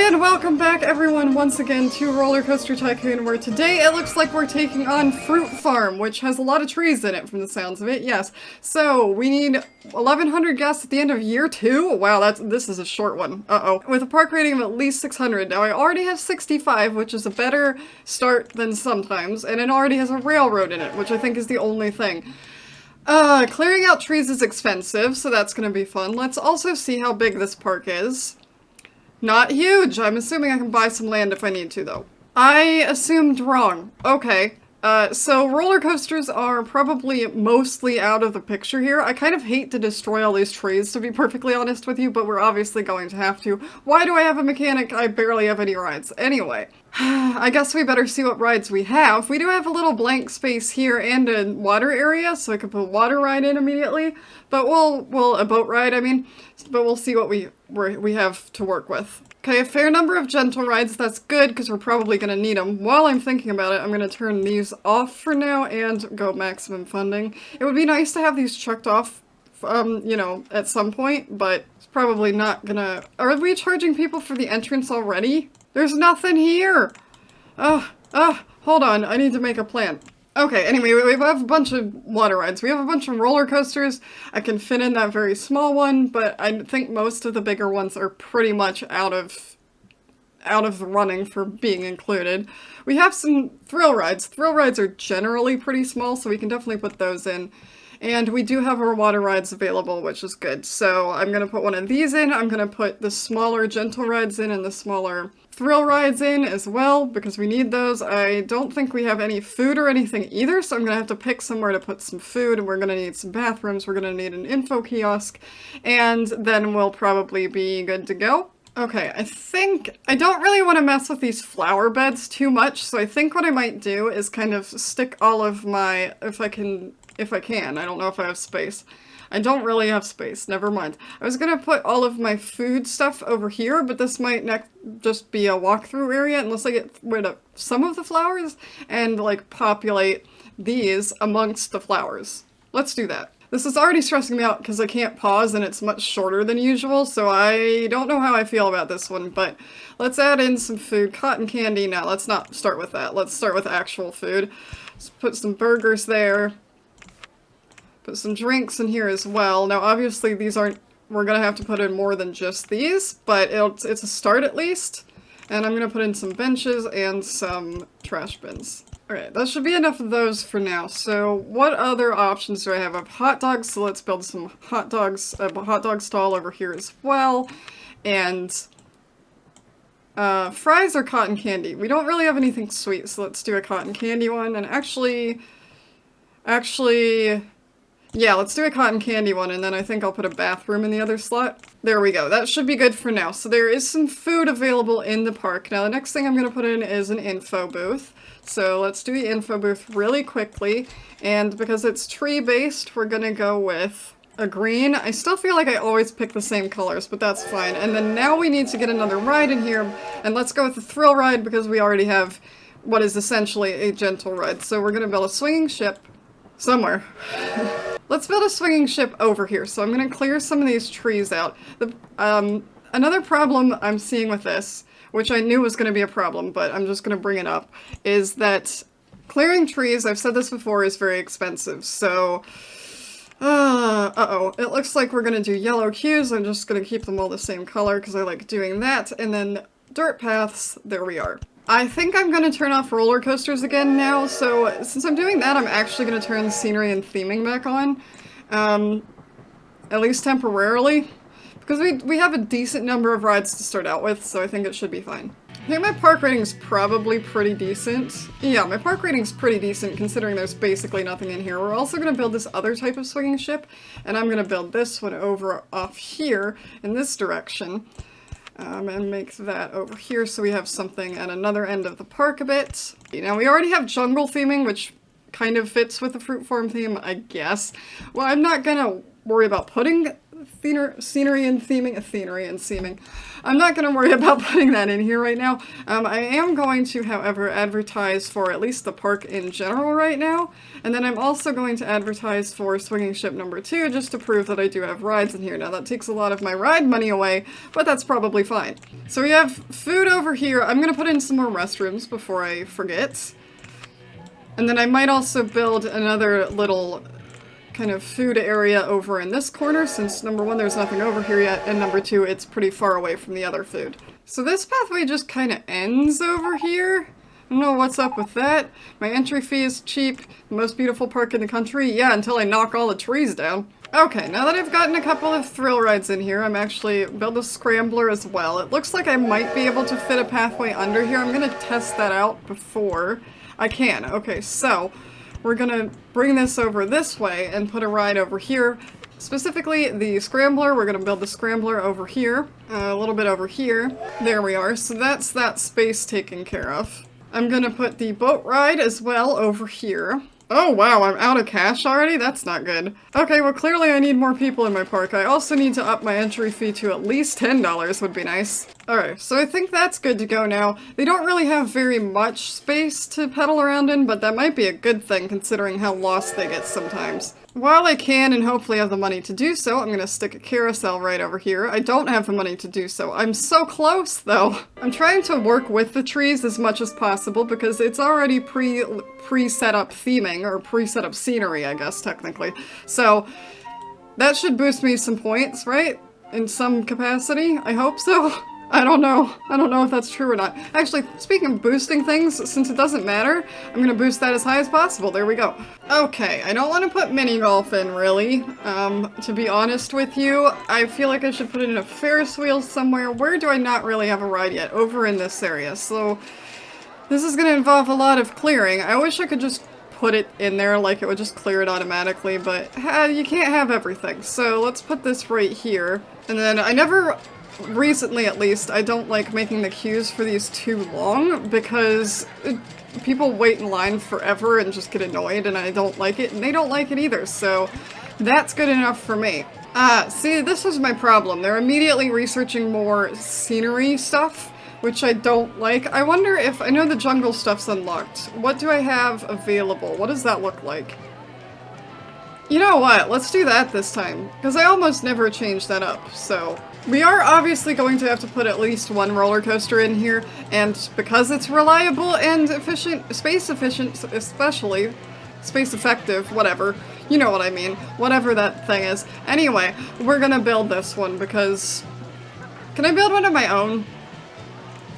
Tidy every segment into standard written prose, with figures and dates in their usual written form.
And welcome back everyone once again to RollerCoaster Tycoon, where today it looks like we're taking on Fruit Farm, which has a lot of trees in it from the sounds of it, yes. So, we need 1,100 guests at the end of year 2? Wow, this is a short one. Uh-oh. With a park rating of at least 600. Now I already have 65, which is a better start than sometimes, and it already has a railroad in it, which I think is the only thing. Clearing out trees is expensive, so that's gonna be fun. Let's also see how big this park is. Not huge! I'm assuming I can buy some land if I need to, though. I assumed wrong. Okay. So roller coasters are probably mostly out of the picture here. I kind of hate to destroy all these trees, to be perfectly honest with you, but we're obviously going to have to. Why do I have a mechanic? I barely have any rides. Anyway, I guess we better see what rides we have. We do have a little blank space here and a water area, so I could put a water ride in immediately. But a boat ride, I mean. But we'll see what we have to work with. Okay, a fair number of gentle rides. That's good, because we're probably going to need them. While I'm thinking about it, I'm going to turn these off for now and go maximum funding. It would be nice to have these checked off, you know, at some point, but it's probably not gonna... Are we charging people for the entrance already? There's nothing here! Hold on, I need to make a plan. Okay, anyway, we have a bunch of water rides. We have a bunch of roller coasters. I can fit in that very small one, but I think most of the bigger ones are pretty much out of the running for being included. We have some thrill rides. Thrill rides are generally pretty small, so we can definitely put those in. And we do have our water rides available, which is good. So I'm going to put one of these in. I'm going to put the smaller gentle rides in and the smaller thrill rides in as well, because we need those. I don't think we have any food or anything either, so I'm going to have to pick somewhere to put some food. We're going to need some bathrooms. We're going to need an info kiosk. And then we'll probably be good to go. Okay, I don't really want to mess with these flower beds too much, so I think what I might do is kind of stick all of my, if I can, I don't know if I have space. I don't really have space, never mind. I was gonna put all of my food stuff over here, but this might just be a walkthrough area unless I get rid of some of the flowers and, like, populate these amongst the flowers. Let's do that. This is already stressing me out because I can't pause and it's much shorter than usual, so I don't know how I feel about this one, but let's add in some food. Cotton candy, no, let's not start with that. Let's start with actual food. Let's put some burgers there. Put some drinks in here as well. Now obviously these aren't, we're gonna have to put in more than just these, but it's a start at least. And I'm gonna put in some benches and some trash bins. Alright, that should be enough of those for now. So what other options do I have? I have hot dogs, so let's build some hot dogs, a hot dog stall over here as well. And fries or cotton candy? We don't really have anything sweet, so let's do a cotton candy one. And actually, yeah, let's do a cotton candy one, and then I think I'll put a bathroom in the other slot. There we go. That should be good for now. So there is some food available in the park. Now the next thing I'm going to put in is an info booth. So let's do the info booth really quickly. And because it's tree-based, we're going to go with a green. I still feel like I always pick the same colors, but that's fine. And then now we need to get another ride in here. And let's go with the thrill ride because we already have what is essentially a gentle ride. So we're going to build a swinging ship somewhere. Let's build a swinging ship over here. So I'm going to clear some of these trees out. Another problem I'm seeing with this, which I knew was going to be a problem, but I'm just going to bring it up, is that clearing trees, I've said this before, is very expensive. So, uh-oh. It looks like we're going to do yellow cues. I'm just going to keep them all the same color because I like doing that. And then dirt paths, there we are. I think I'm going to turn off roller coasters again now, so since I'm doing that, I'm actually going to turn the scenery and theming back on. At least temporarily. Because we have a decent number of rides to start out with, so I think it should be fine. I think my park rating's probably pretty decent. Yeah, my park rating's pretty decent considering there's basically nothing in here. We're also going to build this other type of swinging ship, and I'm going to build this one over off here in this direction. And make that over here so we have something at another end of the park a bit. Now we already have jungle theming, which kind of fits with the fruit farm theme, I guess. Well, I'm not gonna worry about putting scenery and theming. I'm not going to worry about putting that in here right now. I am going to, however, advertise for at least the park in general right now. And then I'm also going to advertise for Swinging Ship number 2 just to prove that I do have rides in here. Now that takes a lot of my ride money away, but that's probably fine. So we have food over here. I'm going to put in some more restrooms before I forget. And then I might also build another little kind of food area over in this corner, since number 1, there's nothing over here yet, and number 2, it's pretty far away from the other food. So this pathway just kind of ends over here. I don't know what's up with that. My entry fee is cheap. The most beautiful park in the country. Yeah, until I knock all the trees down. Okay, now that I've gotten a couple of thrill rides in here, I'm actually build a scrambler as well. It looks like I might be able to fit a pathway under here. I'm gonna test that out before I can. Okay, so we're gonna bring this over this way and put a ride over here. Specifically, the scrambler. We're gonna build the scrambler over here, a little bit over here. There we are. So that's that space taken care of. I'm gonna put the boat ride as well over here. Oh wow, I'm out of cash already? That's not good. Okay, well clearly I need more people in my park. I also need to up my entry fee to at least $10 would be nice. Alright, so I think that's good to go now. They don't really have very much space to pedal around in, but that might be a good thing considering how lost they get sometimes. While I can and hopefully have the money to do so, I'm gonna stick a carousel right over here. I don't have the money to do so. I'm so close though. I'm trying to work with the trees as much as possible because it's already pre-set up theming, or pre-set up scenery, I guess, technically. So that should boost me some points, right? In some capacity? I hope so. I don't know. I don't know if that's true or not. Actually, speaking of boosting things, since it doesn't matter, I'm gonna boost that as high as possible. There we go. Okay, I don't want to put mini golf in, really. To be honest with you, I feel like I should put it in a Ferris wheel somewhere. Where do I not really have a ride yet? Over in this area. So this is gonna involve a lot of clearing. I wish I could just put it in there like it would just clear it automatically, but you can't have everything. So let's put this right here. And then recently at least, I don't like making the queues for these too long because people wait in line forever and just get annoyed, and I don't like it, and they don't like it either, so that's good enough for me. See, this was my problem. They're immediately researching more scenery stuff, which I don't like. I wonder if, I know the jungle stuff's unlocked. What do I have available? What does that look like? You know what? Let's do that this time, because I almost never change that up, so. We are obviously going to have to put at least one roller coaster in here, and because it's reliable and efficient, space efficient especially, space effective, whatever, you know what I mean, whatever that thing is. Anyway, we're gonna build this one because, can I build one of my own?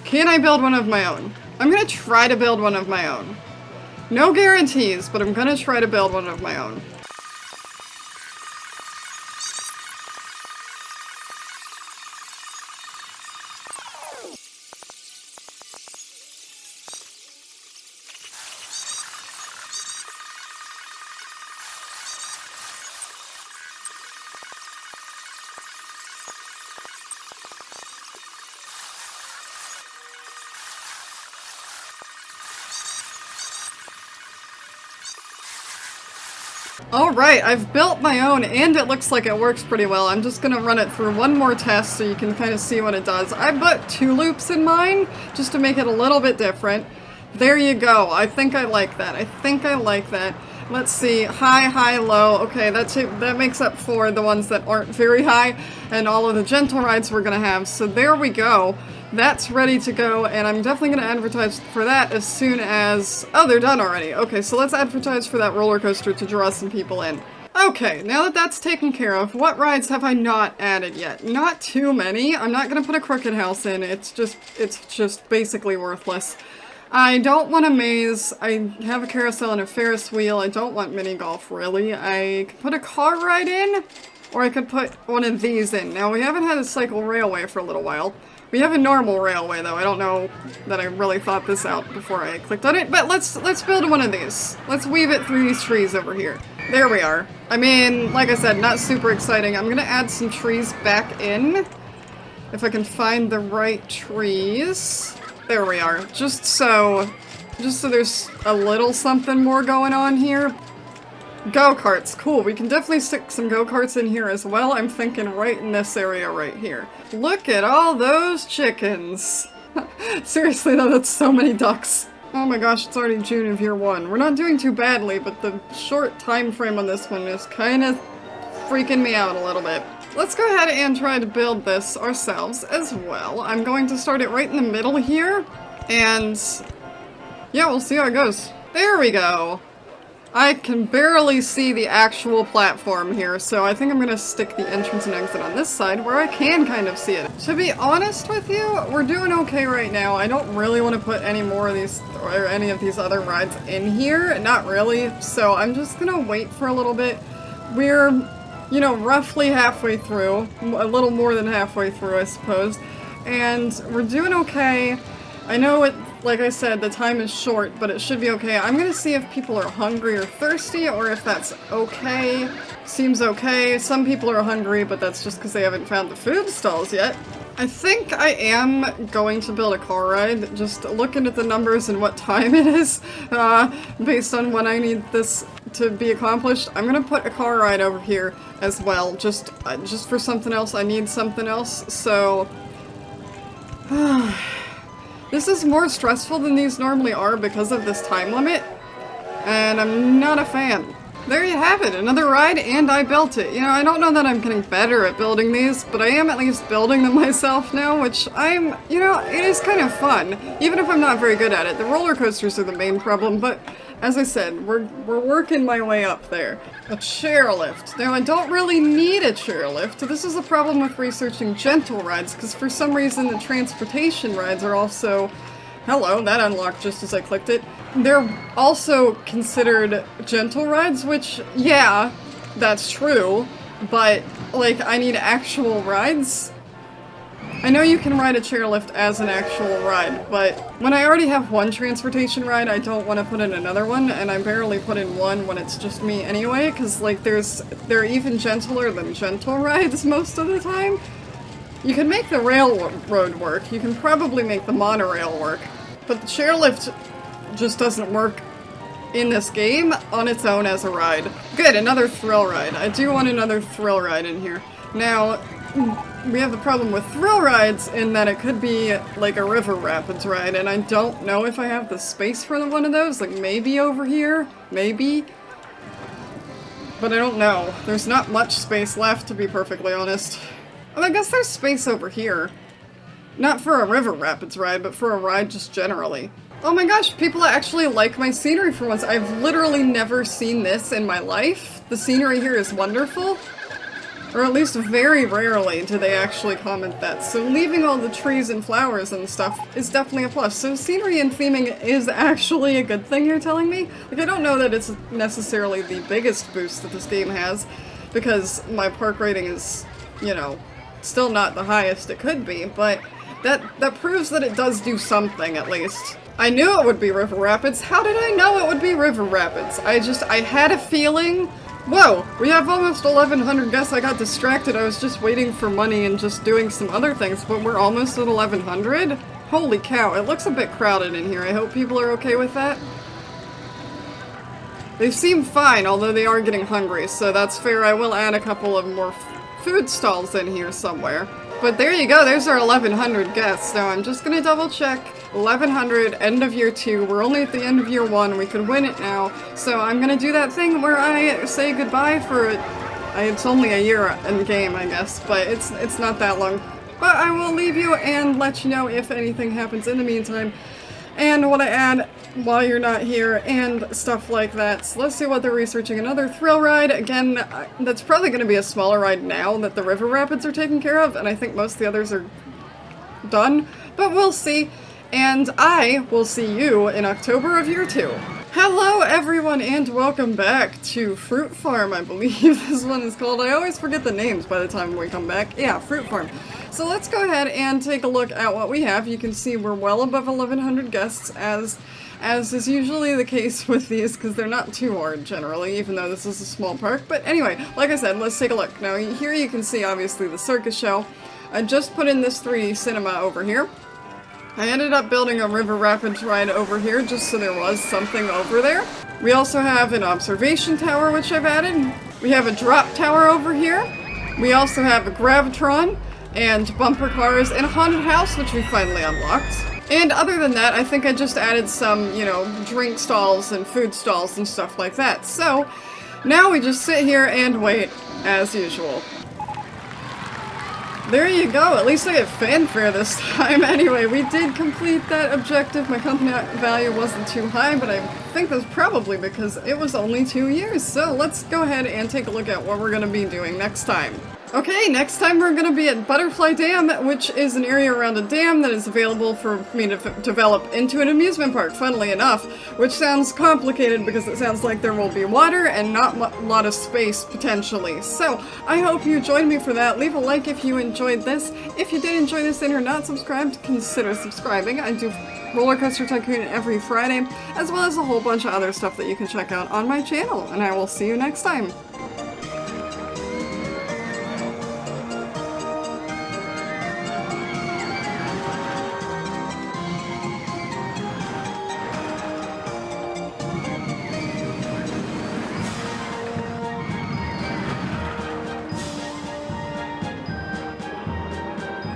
Can I build one of my own? I'm gonna try to build one of my own. No guarantees, but I'm gonna try to build one of my own. Alright, I've built my own, and it looks like it works pretty well. I'm just gonna run it through one more test so you can kind of see what it does. I put 2 loops in mine, just to make it a little bit different. There you go. I think I like that. I think I like that. Let's see. High, high, low. Okay, that makes up for the ones that aren't very high, and all of the gentle rides we're gonna have. So there we go. That's ready to go, and I'm definitely going to advertise for that as soon as... Oh, they're done already. Okay, so let's advertise for that roller coaster to draw some people in. Okay, now that that's taken care of, what rides have I not added yet? Not too many. I'm not going to put a crooked house in. It's just basically worthless. I don't want a maze. I have a carousel and a Ferris wheel. I don't want mini golf, really. I could put a car ride in, or I could put one of these in. Now, we haven't had a cycle railway for a little while. We have a normal railway, though. I don't know that I really thought this out before I clicked on it, but let's build one of these. Let's weave it through these trees over here. There we are. I mean, like I said, not super exciting. I'm gonna add some trees back in, if I can find the right trees. There we are. Just so there's a little something more going on here. Go-karts, cool. We can definitely stick some go-karts in here as well. I'm thinking right in this area right here. Look at all those chickens. Seriously though, that's so many ducks. Oh my gosh, it's already June of year 1. We're not doing too badly, but the short time frame on this one is kind of freaking me out a little bit. Let's go ahead and try to build this ourselves as well. I'm going to start it right in the middle here, and yeah, we'll see how it goes. There we go. I can barely see the actual platform here, so I think I'm gonna stick the entrance and exit on this side where I can kind of see it. To be honest with you, we're doing okay right now. I don't really want to put any more of these, or any of these other rides in here, not really, so I'm just gonna wait for a little bit. We're, you know, roughly halfway through, a little more than halfway through, I suppose, and we're doing okay. I know it, like I said, the time is short, but it should be okay. I'm gonna see if people are hungry or thirsty, or if that's okay. Seems okay. Some people are hungry, but that's just because they haven't found the food stalls yet. I think I am going to build a car ride, just looking at the numbers and what time it is, based on when I need this to be accomplished. I'm gonna put a car ride over here as well, just for something else. I need something else, so... This is more stressful than these normally are because of this time limit, and I'm not a fan. There you have it, another ride, and I built it. You know, I don't know that I'm getting better at building these, but I am at least building them myself now, which you know, it is kind of fun, even if I'm not very good at it. The roller coasters are the main problem, but as I said, we're working my way up there. A chairlift. Now, I don't really need a chairlift. This is a problem with researching gentle rides, because for some reason the transportation rides are also... Hello, that unlocked just as I clicked it. They're also considered gentle rides, which, yeah, that's true, but, like, I need actual rides. I know you can ride a chairlift as an actual ride, but when I already have one transportation ride, I don't want to put in another one, and I barely put in one when it's just me anyway, because, like, they're even gentler than gentle rides most of the time. You can make the railroad work, you can probably make the monorail work, but the chairlift just doesn't work in this game on its own as a ride. Good, another thrill ride. I do want another thrill ride in here. Now, we have the problem with thrill rides in that it could be like a river rapids ride, and I don't know if I have the space for one of those, like maybe over here, maybe. But I don't know. There's not much space left, to be perfectly honest. Well, I guess there's space over here. Not for a river rapids ride, but for a ride just generally. Oh my gosh, people actually like my scenery for once. I've literally never seen this in my life. The scenery here is wonderful. Or at least very rarely do they actually comment that. So leaving all the trees and flowers and stuff is definitely a plus. So scenery and theming is actually a good thing, you're telling me? Like, I don't know that it's necessarily the biggest boost that this game has, because my park rating is, you know, still not the highest it could be, but that proves that it does do something, at least. I knew it would be River Rapids. How did I know it would be River Rapids? I had a feeling. Whoa, we have almost 1,100 guests. I got distracted. I was just waiting for money and just doing some other things, but we're almost at 1,100? Holy cow, it looks a bit crowded in here. I hope people are okay with that. They seem fine, although they are getting hungry, so that's fair. I will add a couple of more food stalls in here somewhere. But there you go, there's our 1,100 guests. Now I'm just gonna double check. 1,100, end of year 2. We're only at the end of year 1. We could win it now. So I'm gonna do that thing where I say goodbye for it. It's only a year in game, I guess, but it's not that long. But I will leave you and let you know if anything happens in the meantime, and what I add while you're not here, and stuff like that. So let's see what they're researching. Another thrill ride. Again, that's probably going to be a smaller ride now that the river rapids are taken care of, and I think most of the others are done, but we'll see. And I will see you in October of year 2. Hello everyone and welcome back to Fruit Farm, I believe this one is called. I always forget the names by the time we come back. Yeah, Fruit Farm. So let's go ahead and take a look at what we have. You can see we're well above 1,100 guests, as is usually the case with these, because they're not too hard generally, even though this is a small park. But anyway, like I said, let's take a look. Now here you can see obviously the circus show. I just put in this 3D cinema over here. I ended up building a river rapids ride over here just so there was something over there. We also have an observation tower, which I've added. We have a drop tower over here. We also have a gravitron and bumper cars and a haunted house, which we finally unlocked. And other than that, I think I just added some, you know, drink stalls and food stalls and stuff like that. So now we just sit here and wait, as usual. There you go, at least I get fanfare this time. Anyway, we did complete that objective. My company value wasn't too high, but I think that's probably because it was only 2 years. So let's go ahead and take a look at what we're going to be doing next time. Okay, next time we're going to be at Butterfly Dam, which is an area around a dam that is available for me to develop into an amusement park, funnily enough, which sounds complicated because it sounds like there will be water and not a lot of space, potentially. So, I hope you joined me for that. Leave a like if you enjoyed this. If you did enjoy this and are not subscribed, consider subscribing. I do RollerCoaster Tycoon every Friday, as well as a whole bunch of other stuff that you can check out on my channel, and I will see you next time.